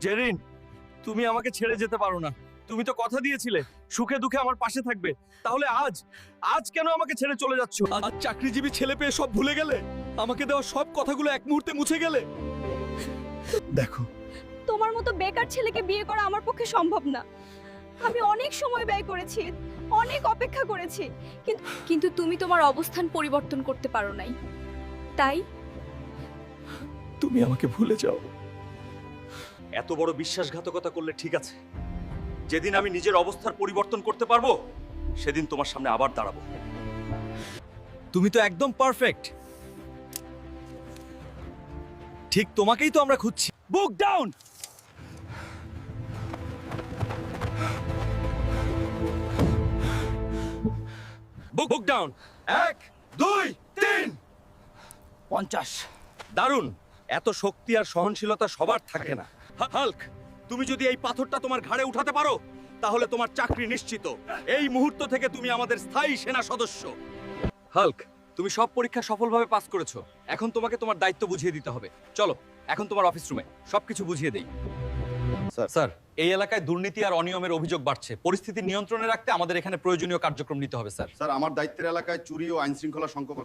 জেরিন, তুমি আমাকে ছেড়ে যেতে পারো না। তুমি তো কথা দিয়েছিলে সুখে দুঃখে আমার পাশে থাকবে। তাহলে আজ আজ কেন আমাকে ছেড়ে চলে যাচ্ছ? আজ চাকরিজীবী ছেলে পেয়ে সব ভুলে গেলে? আমাকে দেওয়া সব কথাগুলো এক মুহূর্তে মুছে গেলে? দেখো, তোমার মতো বেকার ছেলেকে বিয়ে করা আমার পক্ষে সম্ভব না। আমি অনেক সময় ব্যয় করেছি, অনেক অপেক্ষা করেছি, কিন্তু তুমি তোমার অবস্থান পরিবর্তন করতে পারো নাই। তাই তুমি আমাকে ভুলে যাও। এত বড় বিশ্বাসঘাতকতা করলে ঠিক আছে, যেদিন আমি নিজের অবস্থার পরিবর্তন করতে পারবো সেদিন তোমার সামনে আবার দাঁড়াবো। তুমি তো একদম পারফেক্ট। ঠিক তোমাকেই তো আমরা খুঁজছি। বুক ডাউন। বুক ডাউন। 1 2 3 50। দারুণ। এত শক্তি আর সহনশীলতা সবার থাকে না। হাল্ক, তুমি যদি এই পাথরটা তোমার ঘাড়ে উঠাতে পারো তাহলে তোমার চাকরি নিশ্চিত। এই মুহূর্ত থেকে তুমি আমাদের স্থায়ী সেনা সদস্য। হাল্ক, তুমি সব পরীক্ষা সফলভাবে পাস করেছো। এখন তোমাকে তোমার দায়িত্ব বুঝিয়ে দিতে হবে। চলো এখন তোমার অফিস রুমে সবকিছু বুঝিয়ে দেই। স্যার, এই এলাকায় দুর্নীতি আর অনিয়মের অভিযোগ বাড়ছে। পরিস্থিতি নিয়ন্ত্রণে রাখতে আমাদের এখানে প্রয়োজনীয় কার্যক্রম নিতে হবে স্যার। স্যার, আমার দায়িত্বের এলাকায় চুরি ও আইন শৃঙ্খলা সংকট